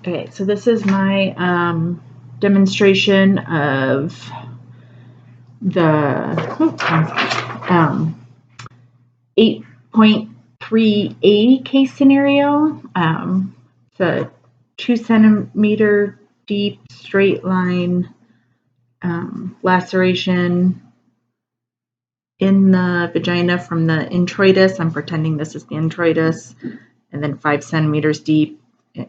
Okay, so this is my demonstration of the 8.3A case scenario. It's a 2 centimeter deep straight line laceration in the vagina from the introitus. I'm pretending this is the introitus, and then 5 centimeters deep,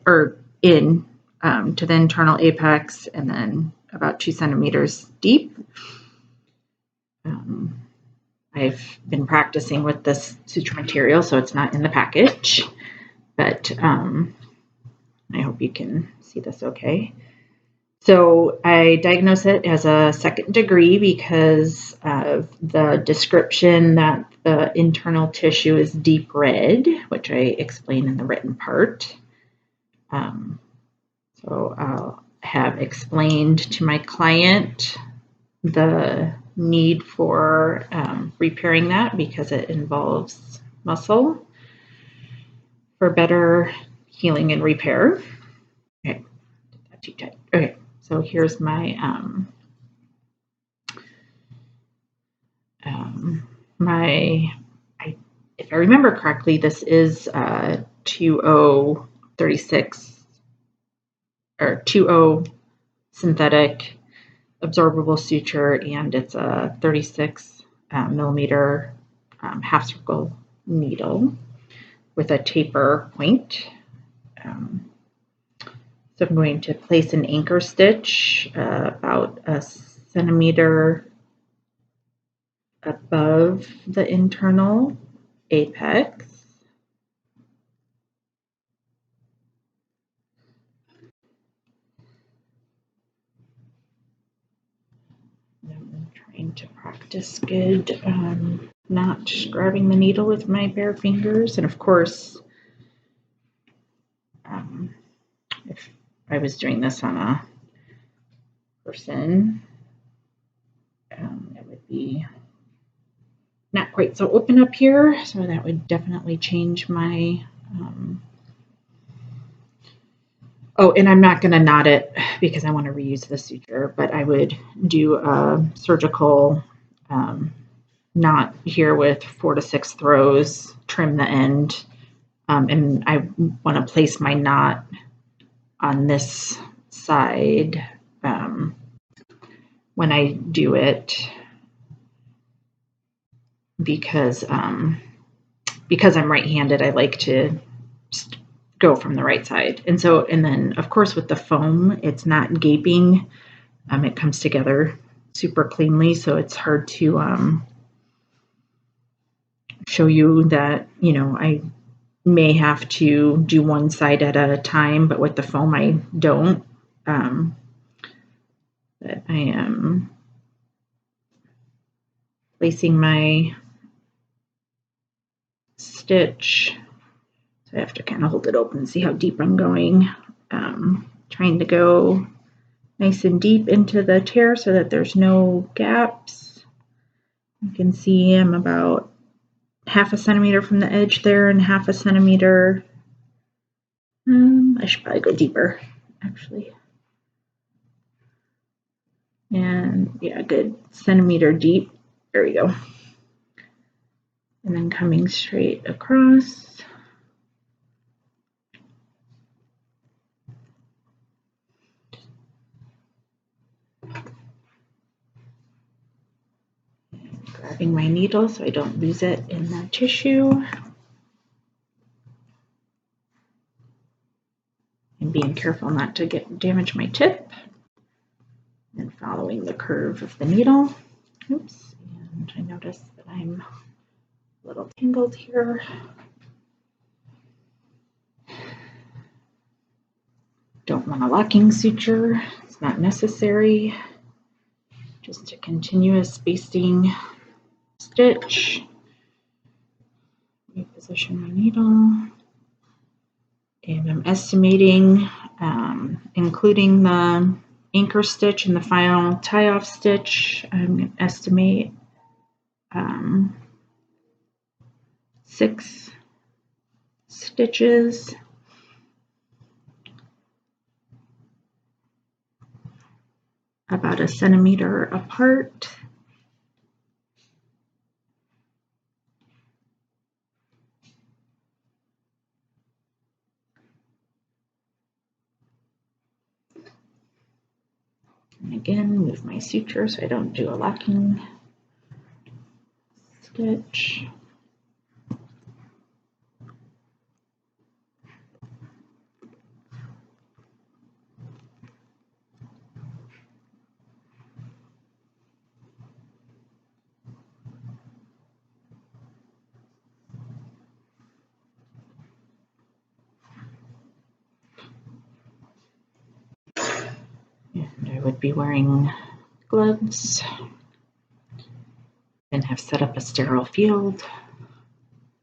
or in to the internal apex, and then about 2 centimeters deep. I've been practicing with this suture material, so it's not in the package, but I hope you can see this okay. So I diagnose it as a second degree because of the description that the internal tissue is deep red, which I explain in the written part. So I'll have explained to my client the need for repairing that because it involves muscle for better healing and repair. Okay, did that too tight. Okay, so here's my if I remember correctly, this is 2036 or 20 synthetic absorbable suture, and it's a 36 millimeter half circle needle with a taper point. So I'm going to place an anchor stitch about a centimeter above the internal apex. I'm trying to practice good, not grabbing the needle with my bare fingers. And of course, if I was doing this on a person, it would be not quite so open up here. So that would definitely change my and I'm not going to knot it because I want to reuse the suture, but I would do a surgical knot here with 4 to 6 throws, trim the end, and I want to place my knot on this side when I do it because I'm right-handed. I like to go from the right side. And then of course with the foam, it's not gaping. It comes together super cleanly, so it's hard to show you that, I may have to do one side at a time, but with the foam I don't. But I am placing my stitch. So I have to kind of hold it open and see how deep I'm going. Trying to go nice and deep into the tear so that there's no gaps. You can see I'm about 1/2 centimeter from the edge there and 1/2 centimeter. I should probably go deeper, actually. And yeah, a good centimeter deep. There we go. And then coming straight across. Grabbing my needle so I don't lose it in the tissue. And being careful not to damage my tip. And following the curve of the needle. Oops, and I notice that I'm a little tangled here. Don't want a locking suture, it's not necessary. Just a continuous basting stitch. Reposition my needle. And I'm estimating, including the anchor stitch and the final tie-off stitch, I'm going to estimate 6 stitches. about 1 centimeter apart. And again, move my suture so I don't do a locking stitch. And I would be wearing gloves and have set up a sterile field.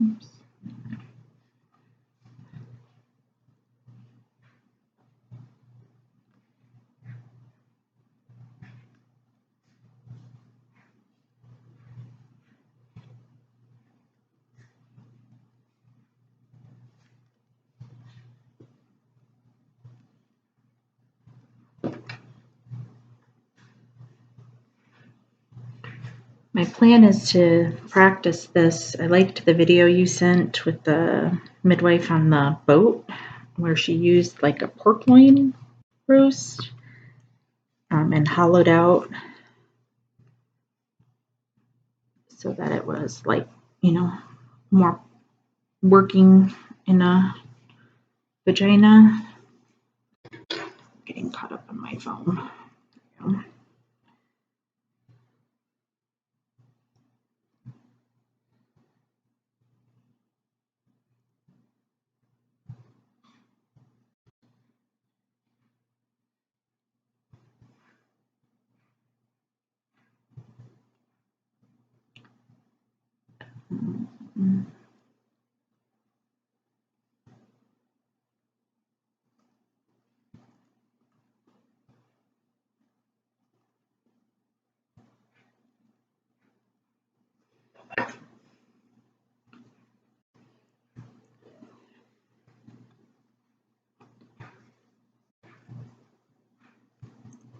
Oops. My plan is to practice this. I liked the video you sent with the midwife on the boat where she used like a pork loin roast and hollowed out so that it was like, you know, more working in a vagina. Getting caught up on my phone.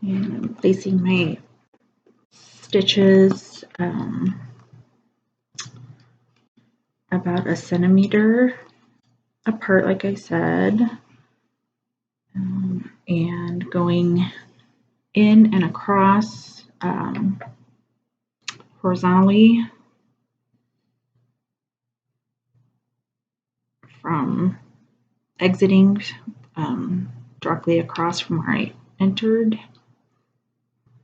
And I'm placing my stitches about 1 centimeter apart, like I said, and going in and across horizontally from exiting directly across from where I entered.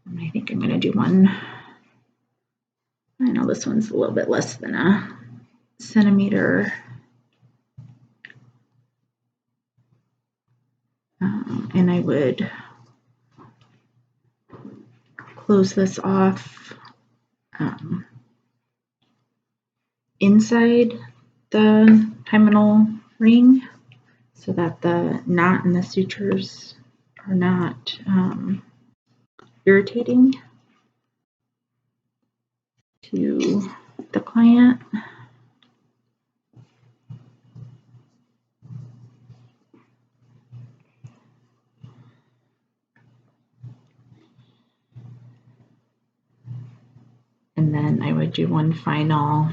And I think I'm going to do one. I know this one's a little bit less than 1 centimeter. And I would close this off inside the hymenal ring so that the knot and the sutures are not irritating to the client. And then I would do one final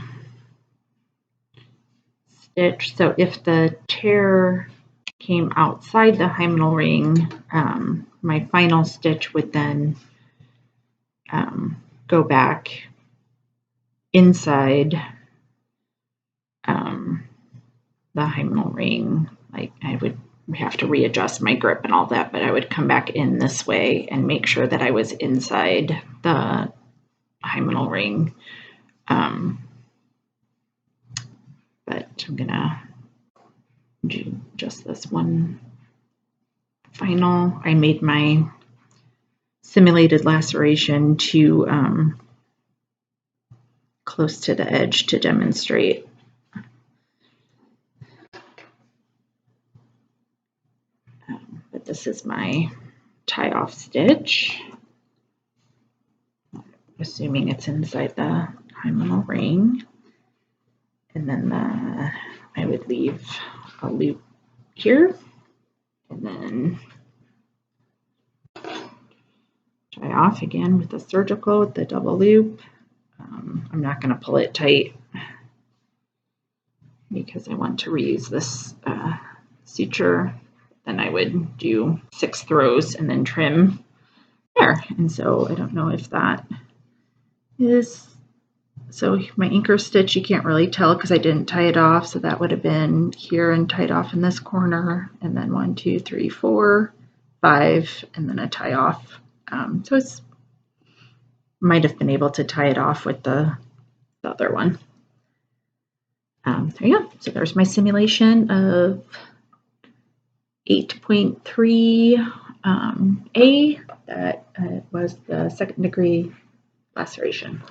stitch. So if the tear came outside the hymenal ring, my final stitch would then go back inside the hymenal ring. Like I would have to readjust my grip and all that, but I would come back in this way and make sure that I was inside the hymenal ring. But I'm gonna do just this one final. I made my simulated laceration to close to the edge to demonstrate. But this is my tie-off stitch, assuming it's inside the hymenal ring. And then I would leave a loop here, and then tie tie off again with the surgical with the double loop. I'm not going to pull it tight because I want to reuse this suture. Then I would do 6 throws and then trim there. And so I don't know if that is, so my anchor stitch, you can't really tell because I didn't tie it off. So that would have been here and tied off in this corner, and then 1, 2, 3, 4, 5, and then a tie off. So it's might have been able to tie it off with the other one. There you go. So there's my simulation of 8.3 A. That was the 2nd degree laceration.